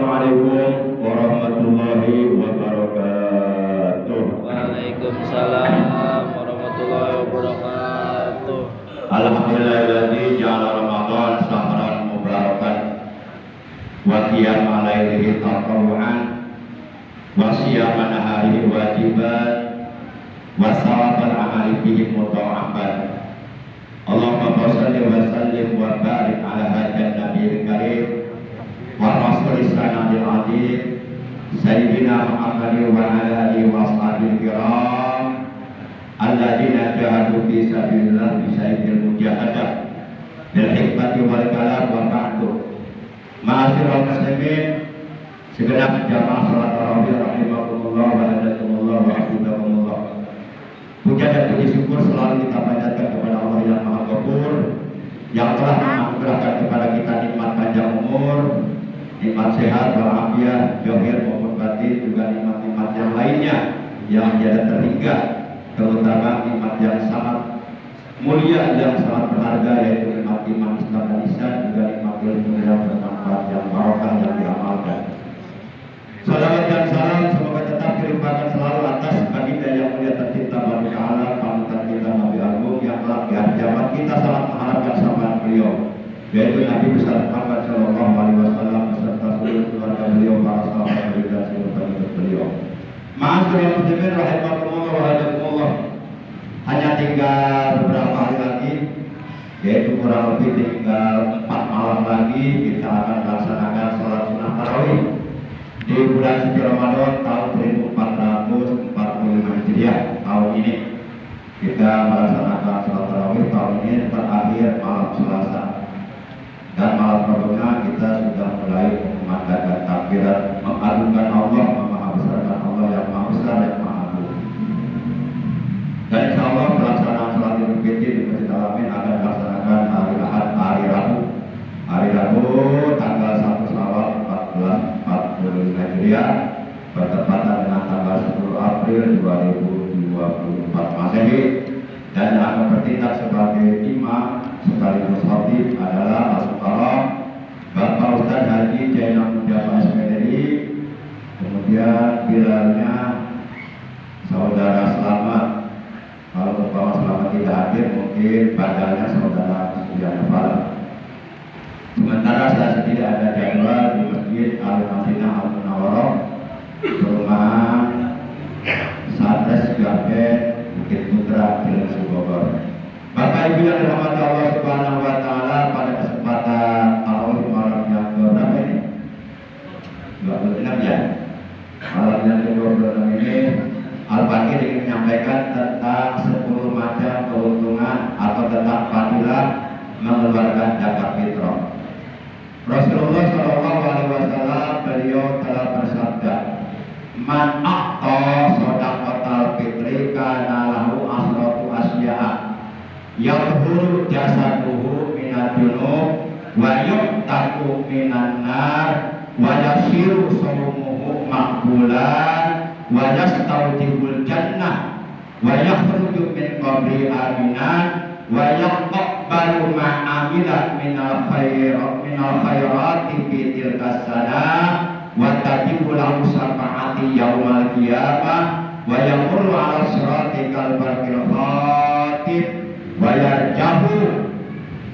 Assalamualaikum warahmatullahi wabarakatuh. Waalaikumsalam warahmatullahi wabarakatuh. Alhamdulillahilladzi ja'ala Ramadan syahran mubarakan wa qiyama lailihi tatawwu'an wa siyama naharihi wajiban wa sawabal amali bihi mudha'afan. Allahumma shalli wa sallim wa barik ala hadzal nabiyil karim wa rasulis sanadil azim sayyidina Muhammadin wa ala alihi wa ashabil kiram alladzina jahadu fi sabilillah bi sayyidil mujahadah bil hikmati wal kalam wa ba'du. Ma'asyiral muslimin, segenap jamaah salat tarawih rahimakumullah wa hadakumullah wa hafizakumullah. Puja dan puji syukur selalu kita panjatkan kepada Allah yang Maha Ghafur, yang telah menganugerahkan kepada kita nikmat panjang umur, nikmat sehat walafiat, zahir maupun batin, juga nikmat-nikmat yang lainnya yang tiada terhingga, terutama nikmat yang sangat mulia, yang sangat berharga, yaitu nikmat iman, Islam dan ihsan, juga nikmat ilmu yang bermanfaat, yang barokah, yang diamalkan. Salawat dan salam semoga tetap dilimpahkan selalu atas baginda yang mulia tercinta Nabi Allah, panutan kita Nabi Agung yang telah di akhir zaman kita sangat mengharapkan sapaan beliau, yaitu Nabi besar Muhammad Shallallahu Alaihi Wasallam beserta seluruh keluarga beliau, para sahabat beliau dan seluruh pengikut beliau. Ma'asyiral muslimin rahimakumullah wa hadakumullah. Hanya tinggal beberapa hari lagi, yaitu kurang lebih tinggal 4 malam lagi kita akan melaksanakan sholat sunnah tarawih di bulan suci Ramadan tahun 1445 Hijriah. Tahun ini kita melaksanakan sholat tarawih tahun ini terakhir malam Selasa, dan malam Rabunya kita sudah mulai memandangkan takbiran, mengagungkan Allah, memahabesarkan Allah yang maha besar, yang maha agung. Dan insya Allah pelaksanaan sholat Idul Fitri di Masjid Al-Amin akan dilaksanakan hari Ahad, hari Rabu tanggal 1 Syawal 1445 Hijriah bertepatan dengan tanggal 10 April 2024 Masehi, dan yang akan bertindak sebagai imam sekaligus khatib adalah Al-Mukarram Bapak Ustadz Haji Jainal Mujafa SPDI, kemudian bilalnya Saudara Selamat. Kalau Bapak Selamat tidak hadir, mungkin badalnya Saudara Sudiana Fala. Sementara saya sendiri ada jadwal di Masjid Al-Madinah Al-Munawwarah, perumahan Santres Gabet Bukit Putra, Cilengsi, Bogor. Bapak Ibu yang dirahmati Allah Subhanahu wa taala, pada kesempatan tarawih malam yang ke-berapa ini? 26 ya. Malam yang ke-26 ini Al-Fakir ingin menyampaikan tentang 10 macam keuntungan atau tentang fadilah mengeluarkan zakat fitrah. Rasulullah Shallallahu Alaihi Wasallam beliau telah bersabda, "Man aqta shadaqatal fitri kana lahu asratu asya'a yadhuru jasaduhu minad dunub wa yuqtaku minan nar wa yasiru sawmuhu maqbulan wa yastawjibul jannah wa yakhruju min qabri aminan wa yaqbalu ma amila minal khairati fi tilka sanah wa tajibu lahu syafa'ati yaumal qiyamah wa yamurru ala sirati kal barqil khatib wa yarjahu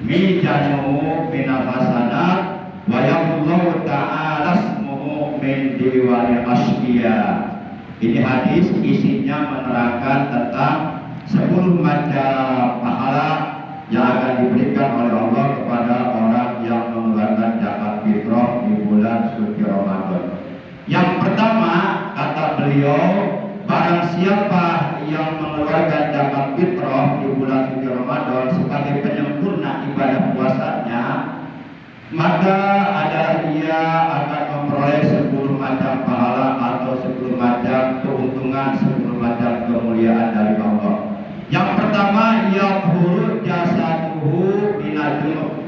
mijanuhu minal hasanat wa yamullahu ta'ala ismuhu min diwanil asqiya. Ini hadis isinya menerangkan tentang 10 macam pahala yang akan diberikan oleh Allah kepada orang yang mengeluarkan zakat fitrah di bulan suci Ramadan. Yang pertama, kata beliau, barang siapa yang mengeluarkan zakat fitrah di bulan suci Ramadan sebagai penyempurna ibadah puasanya, maka adalah dia akan memperoleh 10 macam pahala atau 10 macam keuntungan, 10 macam kemuliaan dari Allah. Yang pertama, yadhuru jasaduhu minad dunub.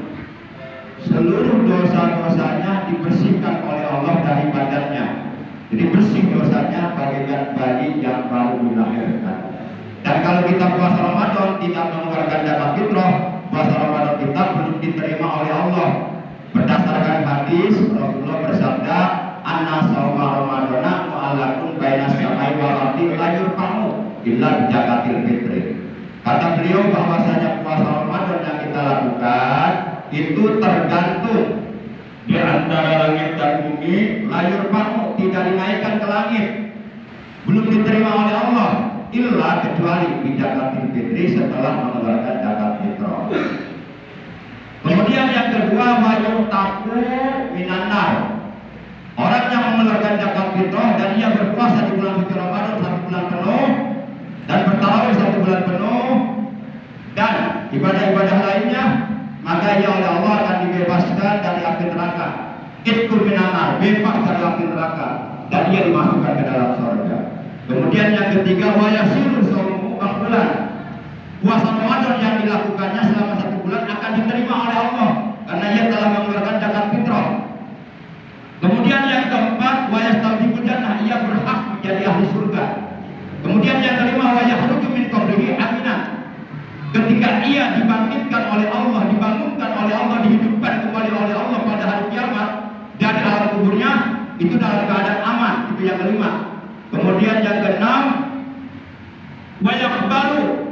Seluruh dosa-dosanya dibersihkan oleh Allah dari badannya. Jadi bersih dosanya bagaikan bayi yang baru dilahirkan. Dan kalau kita puasa Ramadan tidak mengeluarkan zakat fitrah, puasa Ramadan kita belum diterima oleh Allah. Berdasarkan hadis Rasulullah bersabda, illa bijakatil fitri. Kata beliau bahwasanya puasa Ramadan yang kita lakukan itu tergantung di antara langit dan bumi, layur paku tidak dinaikkan ke langit, belum diterima oleh Allah illa kecuali bijakatil fitri setelah mengeluarkan zakat fitrah. Kemudian yang kedua, mayum taku minanar. Orang yang mengeluarkan zakat fitrah dan ia berpuasa di bulan suci Ramadan 1 bulan penuh dan bertarawih 1 bulan penuh dan ibadah-ibadah lainnya, maka ia oleh Allah akan dibebaskan dari api neraka. Itqu minanar, bebas dari api neraka dan ia dimasukkan ke dalam surga. Kemudian yang ketiga, wa yasiru shaumu maqbulan. Puasa Ramadan yang dilakukannya selama 1 bulan akan diterima oleh Allah karena ia telah mengeluarkan zakat fitrah. Kemudian yang keempat, wa yastawjibul jannah, ia berhak menjadi ahli surga. Kemudian yang kelima, wa yakhruju min qabrihi aminan. Ketika ia dibangkitkan oleh Allah, dibangunkan oleh Allah, dihidupkan kembali oleh Allah pada hari kiamat dari alam kuburnya, itu dalam keadaan aman. Itu yang kelima. Kemudian yang keenam, wa yaqbalu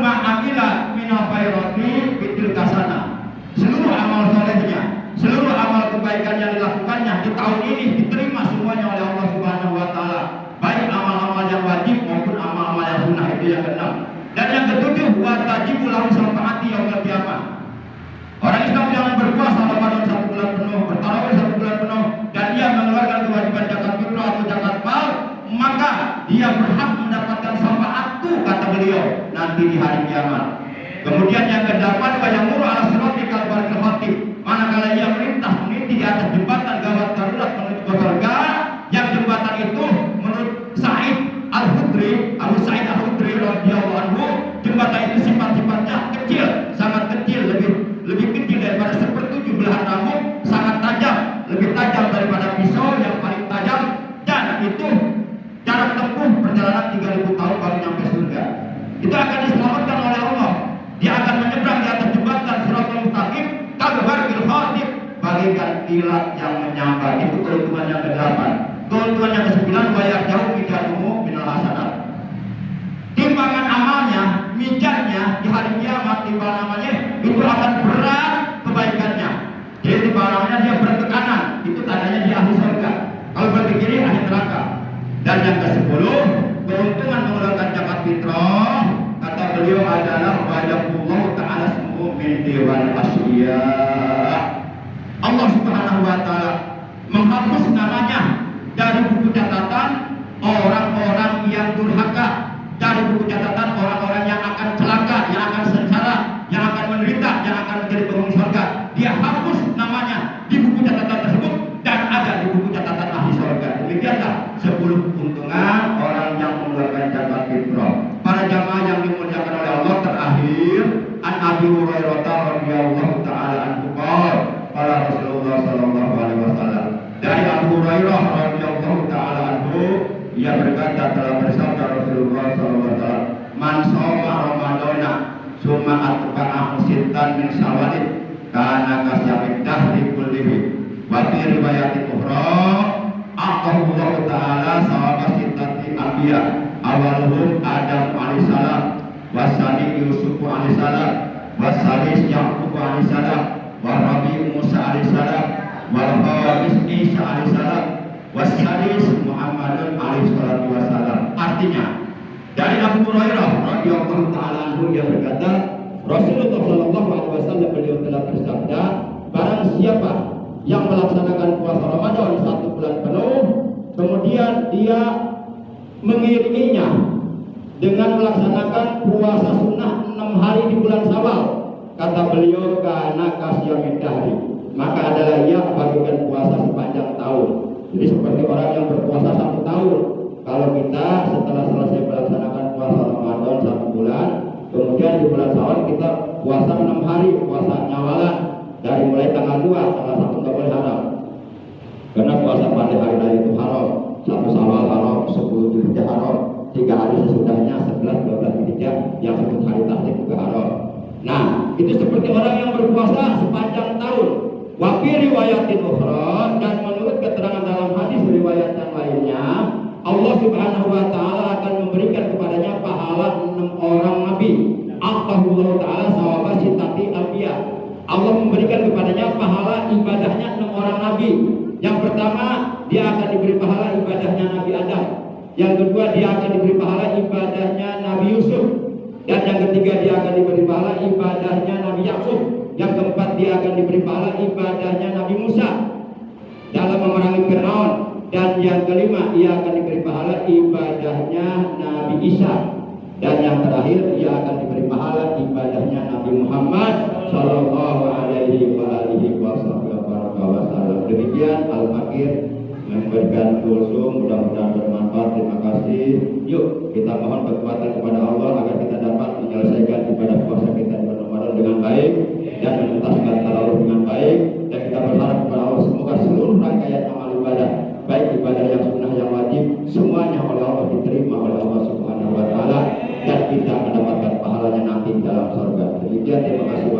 ma amila min khairati bitil kasana. Seluruh amal solehnya, seluruh amal kebaikan yang dilakukannya di tahun ini diterima semuanya oleh Allah Subhanahu wa taala, baik amal-amal yang wajib maupun amal-amal yang sunnah. Itu yang keenam. Dan yang ketujuh, wa tajibu lahu syafaati yaumil qiyamah. Orang Islam yang berpuasa Ramadan 1 bulan penuh, bertarawih 1 bulan penuh dan ia mengeluarkan kewajiban zakat fitrah atau zakat mal, maka dia berhak mendapatkan syafaatku, kata beliau, nanti di hari kiamat. Kemudian yang kedelapan, wa yamuru ala sirati kal barqil khatib. Manakala ia melintas meniti di atas jembatan gawat darurat menuju ke surga, yang jembatan itu menurut Sa'id Al-Khudri, Abu Sa'id Al-Khudri radhiyallahu anhu, jembatan itu sifat-sifatnya kecil, sangat kecil, lebih kecil daripada sepertujuh belahan rambut, sangat tajam, lebih tajam daripada pisau yang paling tajam, dan itu jarak tempuh perjalanan 3.000 tahun baru sampai surga. Itu akan diselamatkan oleh Allah. Dia akan menyeberang di atas jembatan Shiratal Mustaqim kabarqil khatib, bagaikan kilat yang menyambar. Itu keuntungan yang ke-8. Keuntungan yang ke-9, bayar jauh mijanuhu minal hasanat. Timbangan amalnya, mijannya di hari kiamat, timbangan amalnya itu akan berat kebaikannya. Jadi timbangannya dia berat ke kanan, itu tandanya dia ahli surga. Kalau berat ke kiri, ahli neraka. Dan yang ke-10, keuntungan mengeluarkan zakat fitrah, kata beliau adalah wajahullah ta'ala semua min dewan asyiya. Allah Subhanahu wa ta'ala menghapus namanya dari buku catatan orang-orang yang durhaka, dari buku catatan orang-orang yang akan celaka, yang akan sengsara, yang akan menderita, yang akan menjadi penghuni surga. Dia hapus namanya di buku catatan tersebut dan ada di buku catatan ahli surga. Demikianlah 10 keuntungan orang yang mengeluarkan zakat fitrah. Para jamaah yang dimuliakan oleh Allah, terakhir an Abi Hurairah radhiyallahu taala anhu qala Rasulullah sallallahu alaihi wasallam. Dari Abu Hurairah radhiyallahu taala anhu, ia berkata, telah bersabda Rasulullah sallallahu alaihi wasallam, man shoma ramadana summa atba'ahu sittan min syawalin kana kasyamid dahri kullihi. Wa fi riwayatin ukhra Allah taala sawaba sittati anbiya awaluhum Adam alaihissalam, wasani Yusuf alaihissalam, wasalis Yaqub alaihissalam, warabi Musa alaihissalam, walhamis Isa alaihissalam, wasalis Muhammadun alaihissalatu wassalam. Artinya, dari Abu Hurairah radhiyallahu taala anhu, yang berkata, Rasulullah sallallahu alaihi wasallam beliau telah bersabda, barang siapa yang melaksanakan puasa Ramadan 1 bulan penuh, kemudian dia mengiringinya dengan melaksanakan puasa sunnah 6 hari di bulan Syawal, kata beliau, kana kasyamid dahri, maka adalah ia bagaikan puasa sepanjang tahun. Jadi seperti orang yang berpuasa 1 tahun. Kalau kita setelah selesai melaksanakan puasa Ramadan 1 bulan, kemudian di bulan Syawal kita puasa 6 hari, puasa nyawalan. Dari mulai tanggal 2, tanggal 1 nggak boleh haram, karena puasa pada hari raya itu haram. 1 Syawal haram, 10 Dzulhijjah haram, 3 hari sesudahnya 11, 12 Dzulhijjah yang sebut hari tasrik juga haram. Nah, itu seperti orang yang berpuasa sepanjang tahun. Wa fi riwayatin ukhra, dan menurut keterangan dalam hadis riwayat yang lainnya, Allah Subhanahu wa taala akan memberikan kepadanya pahala 6 orang nabi. Allah taala sawaba sitati anbiya. Allah memberikan kepadanya pahala ibadahnya 6 orang nabi. Yang pertama, dia akan diberi pahala ibadahnya Nabi Adam. Yang kedua, dia akan diberi pahala ibadahnya Nabi Yusuf. Dan yang ketiga, dia akan diberi pahala ibadahnya Nabi Yakub. Yang keempat, dia akan diberi pahala ibadahnya Nabi Musa dalam memerangi Fir'aun. Dan yang kelima, ia akan diberi pahala ibadahnya Nabi Isa. Dan yang terakhir, ia akan diberi pahala ibadahnya Nabi Muhammad Sallallahu Alaihi Wasallam. Demikian Al-Fakir memberikan kulsum, mudah-mudahan bermanfaat. Terima kasih. Yuk kita mohon kekuatan kepada Allah agar kita dapat menyelesaikan ibadah puasa kita di bulan Ramadan dengan baik dan menuntaskan tarawih dengan baik. Dan kita berharap kepada Allah semoga seluruh rangkaian amal ibadah, baik ibadah yang sunnah yang wajib, semuanya oleh Allah diterima oleh Allah Subhanahu wa taala dan kita mendapatkan pahalanya nanti dalam surga. Demikian, terima kasih.